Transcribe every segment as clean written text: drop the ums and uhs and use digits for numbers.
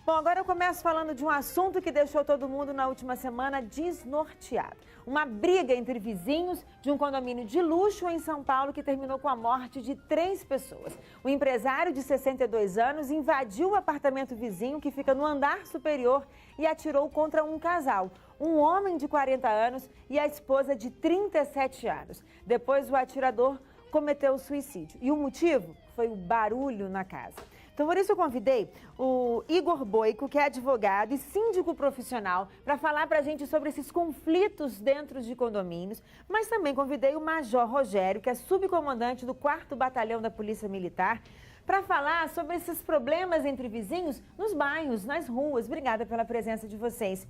Bom, agora eu começo falando de um assunto que deixou todo mundo na última semana desnorteado. Uma briga entre vizinhos de um condomínio de luxo em São Paulo que terminou com a morte de 3 pessoas. O empresário de 62 anos invadiu o apartamento vizinho que fica no andar superior e atirou contra um casal. Um homem de 40 anos e a esposa de 37 anos. Depois o atirador cometeu suicídio. E o motivo foi o barulho na casa. Então, por isso eu convidei o Igor Boico, que é advogado e síndico profissional, para falar para a gente sobre esses conflitos dentro de condomínios. Mas também convidei o Major Rogério, que é subcomandante do 4º Batalhão da Polícia Militar, para falar sobre esses problemas entre vizinhos nos bairros, nas ruas. Obrigada pela presença de vocês.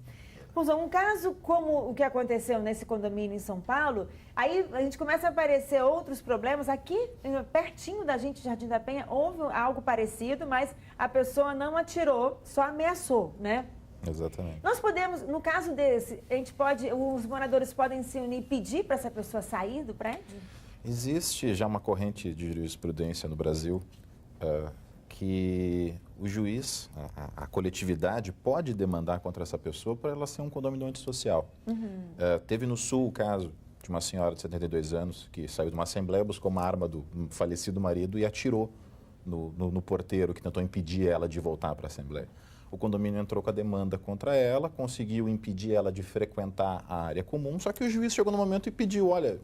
Um caso como o que aconteceu nesse condomínio em São Paulo, aí a gente começa a aparecer outros problemas. Aqui, pertinho da gente, Jardim da Penha, houve algo parecido, mas a pessoa não atirou, só ameaçou, né? Exatamente. Nós podemos, no caso desse, os moradores podem se unir e pedir para essa pessoa sair do prédio? Existe já uma corrente de jurisprudência no Brasil que o juiz, a coletividade, pode demandar contra essa pessoa por ela ser um condomínio antissocial. Teve no Sul o caso de uma senhora de 72 anos que saiu de uma assembleia, buscou uma arma do falecido marido e atirou no porteiro que tentou impedir ela de voltar para a assembleia. O condomínio entrou com a demanda contra ela, conseguiu impedir ela de frequentar a área comum, só que o juiz chegou no momento e pediu, olha,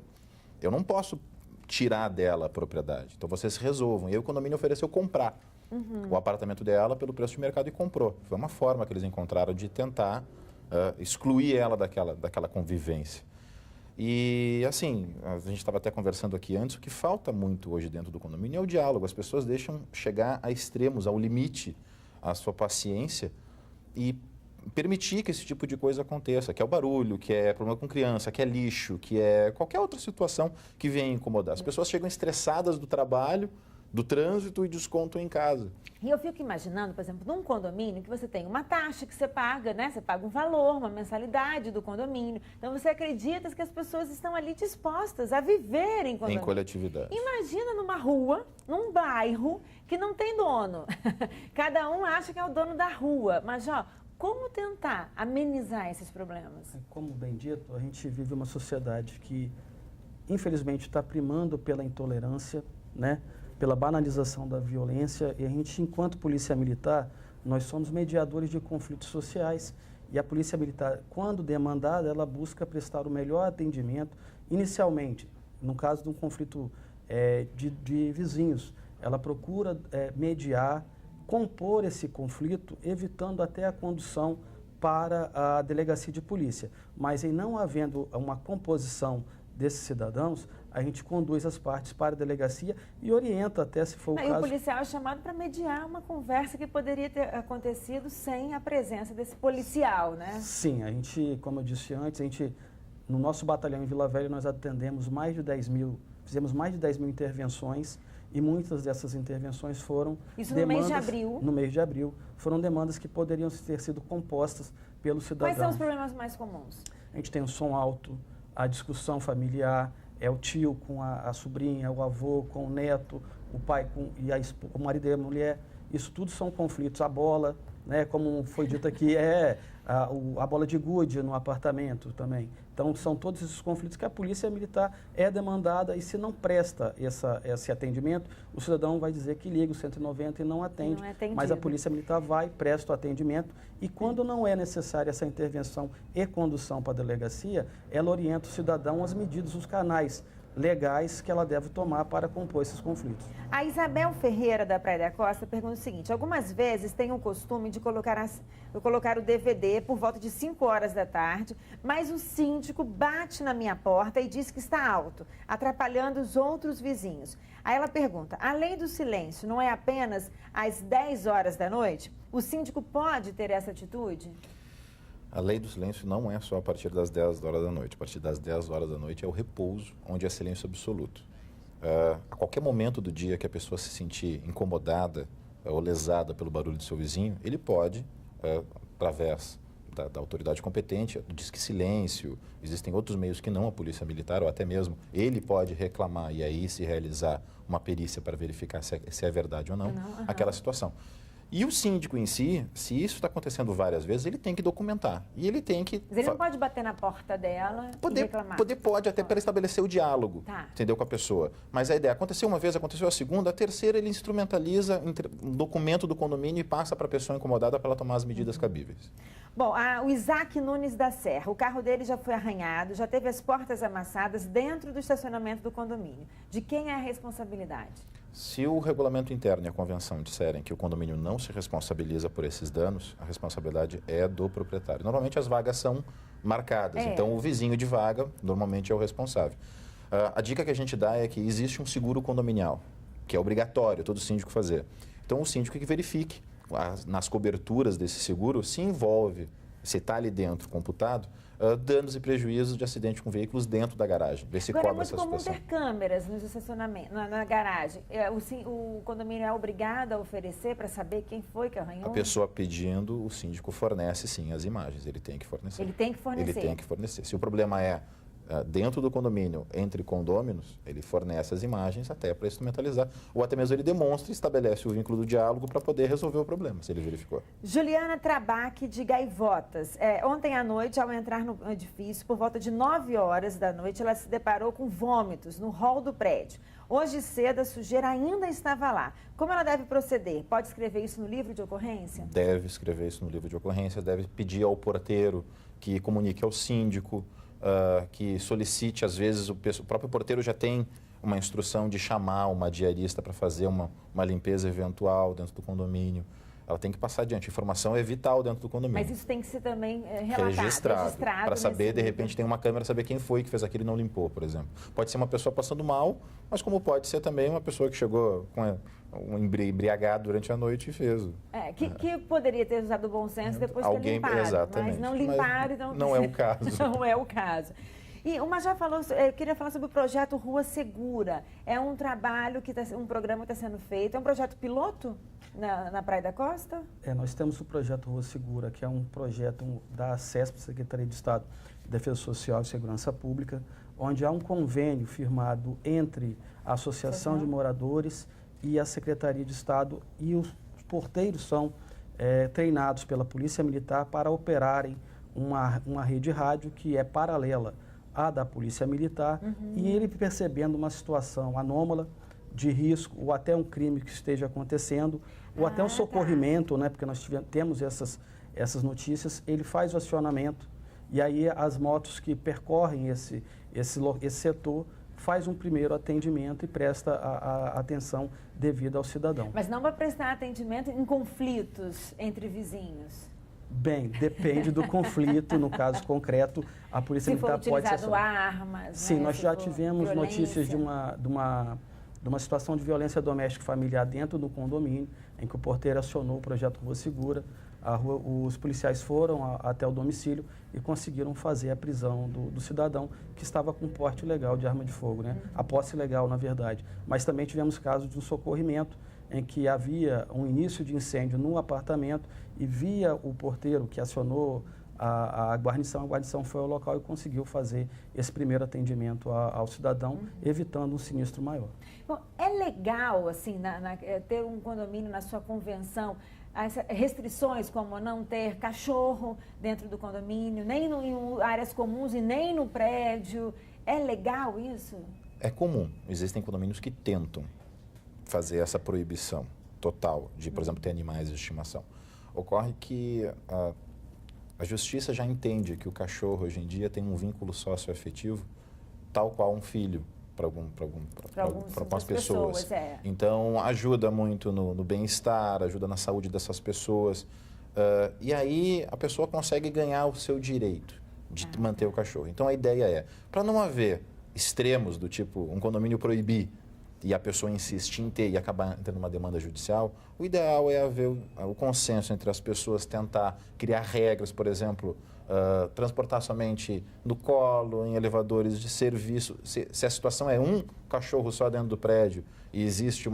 eu não posso tirar dela a propriedade, então vocês resolvam. E aí o condomínio ofereceu comprar o apartamento dela pelo preço de mercado e comprou. Foi uma forma que eles encontraram de tentar excluir ela daquela convivência. E assim, a gente estava até conversando aqui antes, o que falta muito hoje dentro do condomínio é o diálogo. As pessoas deixam chegar a extremos, ao limite, a sua paciência e permitir que esse tipo de coisa aconteça, que é o barulho, que é problema com criança, que é lixo, que é qualquer outra situação que venha incomodar. As pessoas chegam estressadas do trabalho, do trânsito e descontam em casa. E eu fico imaginando, por exemplo, num condomínio que você tem uma taxa que você paga, né? Você paga um valor, uma mensalidade do condomínio. Então você acredita que as pessoas estão ali dispostas a viver em condomínio. Em coletividade. Imagina numa rua, num bairro que não tem dono. Cada um acha que é o dono da rua. Mas, como tentar amenizar esses problemas? Como bem dito, a gente vive uma sociedade que, infelizmente, está primando pela intolerância, né? Pela banalização da violência, e a gente, enquanto polícia militar, nós somos mediadores de conflitos sociais, e a polícia militar, quando demandada, ela busca prestar o melhor atendimento, inicialmente, no caso de um conflito de vizinhos, ela procura mediar, compor esse conflito, evitando até a condução para a delegacia de polícia. Mas em não havendo uma composição desses cidadãos, a gente conduz as partes para a delegacia e orienta até, se for o caso... E o policial é chamado para mediar uma conversa que poderia ter acontecido sem a presença desse policial, né? Sim, a gente, como eu disse antes, no nosso batalhão em Vila Velha, nós atendemos fizemos mais de 10 mil intervenções, e muitas dessas intervenções foram Isso demandas, no mês de abril? No mês de abril. Foram demandas que poderiam ter sido compostas pelo cidadão. Quais são os problemas mais comuns? A gente tem o som alto, a discussão familiar, é o tio com a sobrinha, o avô com o neto, o pai o marido e a mulher. Isso tudo são conflitos. A bola, né, como foi dito aqui, a bola de gude no apartamento também. Então, são todos esses conflitos que a polícia militar é demandada, e se não presta esse atendimento, o cidadão vai dizer que liga o 190 e não atende. Mas a polícia militar vai, presta o atendimento, e quando não é necessária essa intervenção e condução para a delegacia, ela orienta o cidadão às medidas, os canais legais que ela deve tomar para compor esses conflitos. A Isabel Ferreira, da Praia da Costa, pergunta o seguinte: algumas vezes tem o costume de colocar o DVD por volta de 5 horas da tarde, mas o síndico bate na minha porta e diz que está alto, atrapalhando os outros vizinhos. Aí ela pergunta: além do silêncio, não é apenas às 10 horas da noite? O síndico pode ter essa atitude? A lei do silêncio não é só a partir das 10 horas da noite. A partir das 10 horas da noite é o repouso, onde é silêncio absoluto. A qualquer momento do dia que a pessoa se sentir incomodada ou lesada pelo barulho do seu vizinho, ele pode, através da autoridade competente, diz que silêncio, existem outros meios que não a polícia militar, ou até mesmo ele pode reclamar e aí se realizar uma perícia para verificar se é verdade ou não aquela situação. E o síndico em si, se isso está acontecendo várias vezes, ele tem que documentar. E ele tem que... Mas ele não pode bater na porta dela e reclamar? Pode, até para estabelecer o diálogo, Tá. entendeu, com a pessoa. Mas a ideia, aconteceu uma vez, aconteceu a segunda, a terceira ele instrumentaliza um documento do condomínio e passa para a pessoa incomodada para ela tomar as medidas cabíveis. Bom, o Isaac Nunes da Serra, o carro dele já foi arranhado, já teve as portas amassadas dentro do estacionamento do condomínio. De quem é a responsabilidade? Se o regulamento interno e a convenção disserem que o condomínio não se responsabiliza por esses danos, a responsabilidade é do proprietário. Normalmente as vagas são marcadas, então o vizinho de vaga normalmente é o responsável. A dica que a gente dá é que existe um seguro condominial, que é obrigatório todo síndico fazer. Então o síndico que verifique nas coberturas desse seguro se envolve, se está ali dentro computado, danos e prejuízos de acidente com veículos dentro da garagem. Vê se Agora, cobra essa é muito comum situação. ter câmeras nos estacionamentos, na garagem. O condomínio é obrigado a oferecer para saber quem foi que arranhou? A pessoa pedindo, o síndico fornece sim as imagens, ele tem que fornecer. Ele tem que fornecer? Ele tem que fornecer. Se o problema é dentro do condomínio, entre condôminos, ele fornece as imagens até para instrumentalizar, ou até mesmo ele demonstra e estabelece o vínculo do diálogo para poder resolver o problema, se ele verificou. Juliana Trabac, de Gaivotas. Ontem à noite, ao entrar no edifício, por volta de 9 horas da noite, ela se deparou com vômitos no hall do prédio. Hoje cedo, a sujeira ainda estava lá. Como ela deve proceder? Pode escrever isso no livro de ocorrência? Deve escrever isso no livro de ocorrência, deve pedir ao porteiro que comunique ao síndico, que solicite, às vezes, o próprio porteiro já tem uma instrução de chamar uma diarista para fazer uma limpeza eventual dentro do condomínio. Ela tem que passar adiante. A informação é vital dentro do condomínio. Mas isso tem que ser também relatado, registrado. Para saber, de repente, tem uma câmera, saber quem foi que fez aquilo e não limpou, por exemplo. Pode ser uma pessoa passando mal, mas como pode ser também uma pessoa que chegou com um embriagado durante a noite e fez. Que poderia ter usado o bom senso depois de ter limpado. Exatamente. Mas não limparam, então... Não é o caso. Não é o caso. E o Major falou, eu queria falar sobre o projeto Rua Segura. É um trabalho, um programa que está sendo feito, é um projeto piloto na Praia da Costa? Nós temos o projeto Rua Segura, que é um projeto da CESP, Secretaria de Estado de Defesa Social e Segurança Pública, onde há um convênio firmado entre a Associação de Moradores e a Secretaria de Estado, e os porteiros são treinados pela Polícia Militar para operarem uma rede rádio que é paralela à da Polícia Militar, e ele percebendo uma situação anômala, de risco, ou até um crime que esteja acontecendo, ou até um socorrimento, né, porque nós temos essas notícias, ele faz o acionamento, e aí as motos que percorrem esse setor faz um primeiro atendimento e presta a atenção devida ao cidadão. Mas não vai prestar atendimento em conflitos entre vizinhos? Bem, depende do conflito, no caso concreto, a Polícia Militar pode ser... Se for utilizado armas, Sim, né? Nós já tivemos notícias de uma situação de violência doméstica familiar dentro do condomínio, em que o porteiro acionou o projeto Rua Segura, os policiais foram até o domicílio e conseguiram fazer a prisão do cidadão que estava com porte ilegal de arma de fogo, né? A posse ilegal, na verdade. Mas também tivemos casos de um socorrimento em que havia um início de incêndio no apartamento e via o porteiro que acionou a guarnição foi ao local e conseguiu fazer esse primeiro atendimento ao cidadão, evitando um sinistro maior. Bom, é legal, assim, ter um condomínio na sua convenção, as restrições como não ter cachorro dentro do condomínio, nem em áreas comuns e nem no prédio. É legal isso? É comum. Existem condomínios que tentam fazer essa proibição total de, por exemplo, ter animais de estimação. Ocorre que a justiça já entende que o cachorro, hoje em dia, tem um vínculo socioafetivo tal qual um filho para algumas pessoas. Então, ajuda muito no bem-estar, ajuda na saúde dessas pessoas. E aí, a pessoa consegue ganhar o seu direito de manter o cachorro. Então, a ideia é, para não haver extremos do tipo um condomínio proibir e a pessoa insistir em ter e acabar tendo uma demanda judicial, o ideal é haver o consenso entre as pessoas, tentar criar regras, por exemplo, transportar somente no colo, em elevadores de serviço. Se a situação é um cachorro só dentro do prédio e existe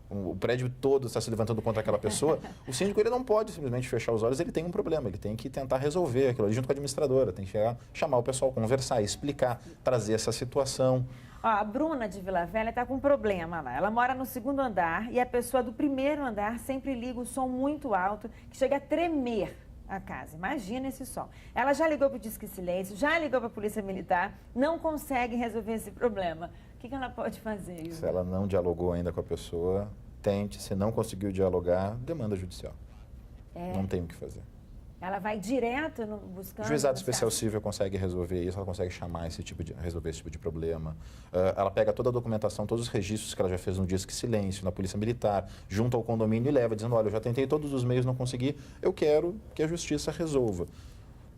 o prédio todo está se levantando contra aquela pessoa, o síndico ele não pode simplesmente fechar os olhos, ele tem um problema, ele tem que tentar resolver aquilo ali junto com a administradora, tem que chegar, chamar o pessoal, conversar, explicar, trazer essa situação. Ó, a Bruna de Vila Velha está com um problema lá. Ela mora no 2º andar e a pessoa do 1º andar sempre liga o som muito alto, que chega a tremer a casa. Imagina esse som. Ela já ligou para o Disque Silêncio, já ligou para a Polícia Militar, não consegue resolver esse problema. O que ela pode fazer, Ilva? Se ela não dialogou ainda com a pessoa, tente. Se não conseguiu dialogar, demanda judicial. Não tem o que fazer. Ela vai direto buscando... O Juizado Especial Civil consegue resolver isso, ela consegue chamar resolver esse tipo de problema. Ela pega toda a documentação, todos os registros que ela já fez no Disque Silêncio, na Polícia Militar, junto ao condomínio e leva, dizendo, olha, eu já tentei todos os meios, não consegui, eu quero que a Justiça resolva.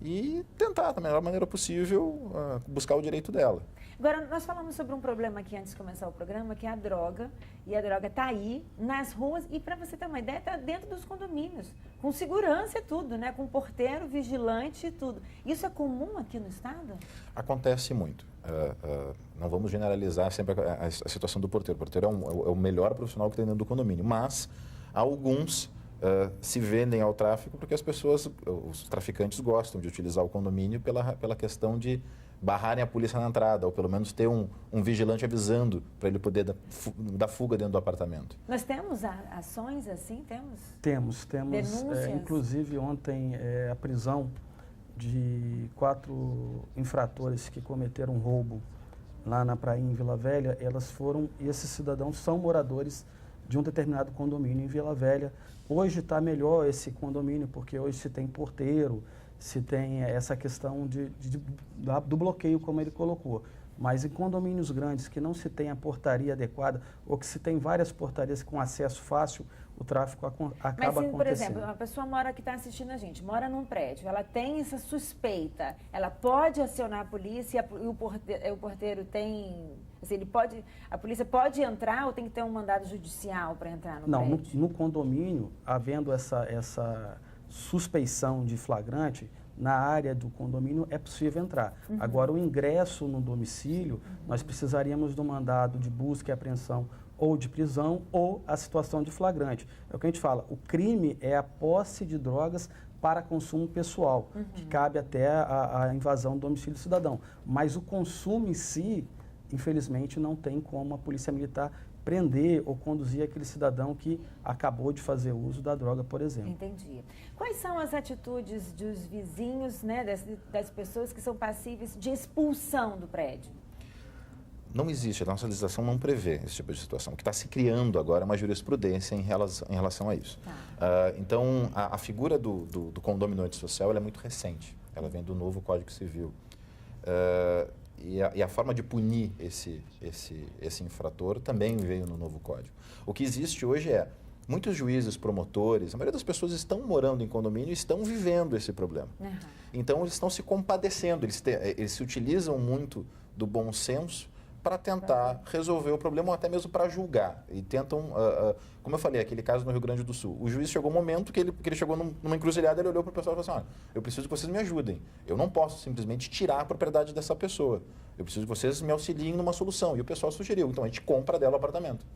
E tentar, da melhor maneira possível, buscar o direito dela. Agora, nós falamos sobre um problema aqui antes de começar o programa, que é a droga. E a droga está aí, nas ruas, e para você ter uma ideia, está dentro dos condomínios. Com segurança e tudo, né? Com porteiro, vigilante e tudo. Isso é comum aqui no estado? Acontece muito. Não vamos generalizar sempre a situação do porteiro. O porteiro é o melhor profissional que tem dentro do condomínio, mas alguns se vendem ao tráfico porque as pessoas, os traficantes gostam de utilizar o condomínio pela questão de barrarem a polícia na entrada, ou pelo menos ter um vigilante avisando para ele poder dar fuga dentro do apartamento. Nós temos ações assim? Temos denúncias? Inclusive ontem a prisão de 4 infratores que cometeram roubo lá na praia em Vila Velha. Esses cidadãos são moradores de um determinado condomínio em Vila Velha. Hoje está melhor esse condomínio, porque hoje se tem porteiro, se tem essa questão do bloqueio, como ele colocou. Mas em condomínios grandes que não se tem a portaria adequada, ou que se tem várias portarias com acesso fácil, o tráfico acaba acontecendo. Mas, por exemplo, uma pessoa que está assistindo a gente, mora num prédio, ela tem essa suspeita, ela pode acionar a polícia e o porteiro tem... Assim, a polícia pode entrar ou tem que ter um mandado judicial para entrar no prédio? Não, no condomínio, havendo essa suspeição de flagrante, na área do condomínio é possível entrar. Agora, o ingresso no domicílio, nós precisaríamos do mandado de busca e apreensão ou de prisão ou a situação de flagrante. É o que a gente fala, o crime é a posse de drogas para consumo pessoal, que cabe até a invasão do domicílio do cidadão. Mas o consumo em si, infelizmente, não tem como a Polícia Militar prender ou conduzir aquele cidadão que acabou de fazer uso da droga, por exemplo. Entendi. Quais são as atitudes dos vizinhos, né, das pessoas que são passíveis de expulsão do prédio? Não existe, a nossa legislação não prevê esse tipo de situação. O que está se criando agora é uma jurisprudência em relação a isso. Então, a figura do condomínio antissocial ela é muito recente. Ela vem do novo Código Civil. E a forma de punir esse infrator também veio no novo Código. O que existe hoje muitos juízes, promotores, a maioria das pessoas estão morando em condomínio e estão vivendo esse problema. Então, eles estão se compadecendo, eles se utilizam muito do bom senso para tentar resolver o problema ou até mesmo para julgar. E tentam, como eu falei, aquele caso no Rio Grande do Sul. O juiz chegou um momento que ele chegou numa encruzilhada, ele olhou para o pessoal e falou assim, eu preciso que vocês me ajudem. Eu não posso simplesmente tirar a propriedade dessa pessoa. Eu preciso que vocês me auxiliem numa solução. E o pessoal sugeriu, então a gente compra dela o apartamento.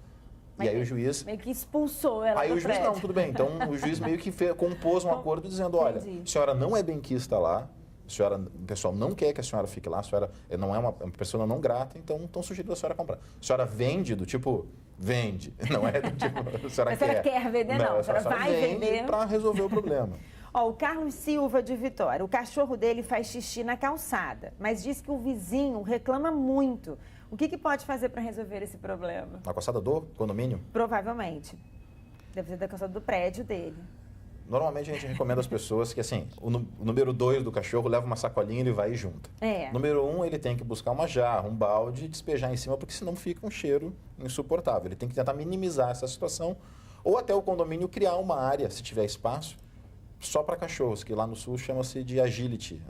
Mas e aí o juiz... Meio que expulsou ela Aí do o juiz, prédio. não, tudo bem. Então o juiz meio que compôs um acordo dizendo, olha, a senhora não é benquista lá, o pessoal não quer que a senhora fique lá, a senhora não é uma pessoa não grata, então estão sugerindo a senhora comprar. A senhora vende do tipo, vende, não é do tipo, a senhora quer. A senhora quer vender, não, a senhora vai vender. Para resolver o problema. Ó, o Carlos Silva de Vitória, o cachorro dele faz xixi na calçada, mas diz que o vizinho reclama muito. O que pode fazer para resolver esse problema? Na calçada do condomínio? Provavelmente. Deve ser da calçada do prédio dele. Normalmente a gente recomenda às pessoas que, assim, o número 2 do cachorro leva uma sacolinha e ele vai e junta. Número 1, ele tem que buscar uma jarra, um balde e despejar em cima, porque senão fica um cheiro insuportável. Ele tem que tentar minimizar essa situação, ou até o condomínio criar uma área, se tiver espaço, só para cachorros, que lá no sul chama-se de agility.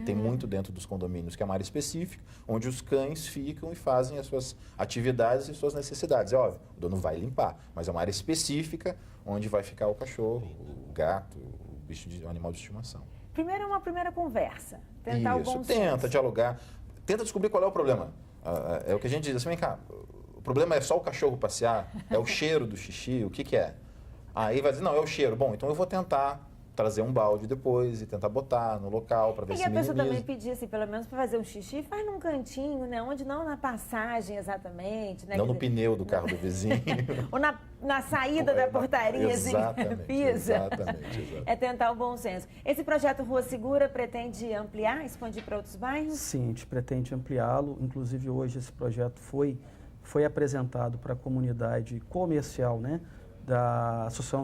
Tem muito dentro dos condomínios, que é uma área específica, onde os cães ficam e fazem as suas atividades e suas necessidades. É óbvio, o dono vai limpar, mas é uma área específica onde vai ficar o cachorro, o gato, o animal de estimação. Primeiro é uma primeira conversa, tentar o bom senso. Tenta dialogar, tenta descobrir qual é o problema. É o que a gente diz assim, vem cá, o problema é só o cachorro passear? É o cheiro do xixi? O que é? Aí vai dizer, não, é o cheiro. Bom, então eu vou tentar trazer um balde depois e tentar botar no local para ver E se a pessoa minimiza. também pedir, assim, pelo menos para fazer um xixi, faz num cantinho, né? Onde não na passagem exatamente, né? Não Quer no dizer, pneu do carro do vizinho. ou na saída da portaria, assim, Exatamente, pisa. exatamente. É tentar o bom senso. Esse projeto Rua Segura pretende ampliar, expandir para outros bairros? Sim, a gente pretende ampliá-lo. Inclusive, hoje esse projeto foi apresentado para a comunidade comercial, né, da Associação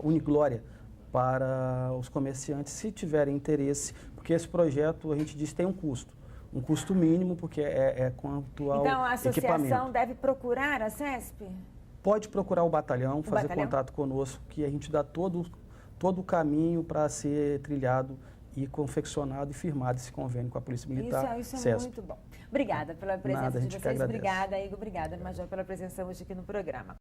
Uniglória, para os comerciantes, se tiverem interesse, porque esse projeto, a gente diz, tem um custo mínimo, porque é quanto ao Então, a associação equipamento. deve procurar a CESP? Pode procurar o batalhão, fazer batalhão? contato conosco, que a gente dá todo o caminho para ser trilhado e confeccionado e firmado esse convênio com a Polícia Militar. Isso é CESP. muito bom. Obrigada pela presença Nada, a de gente que vocês. agradece. Obrigada, Igor. Obrigada, Major, pela presença hoje aqui no programa.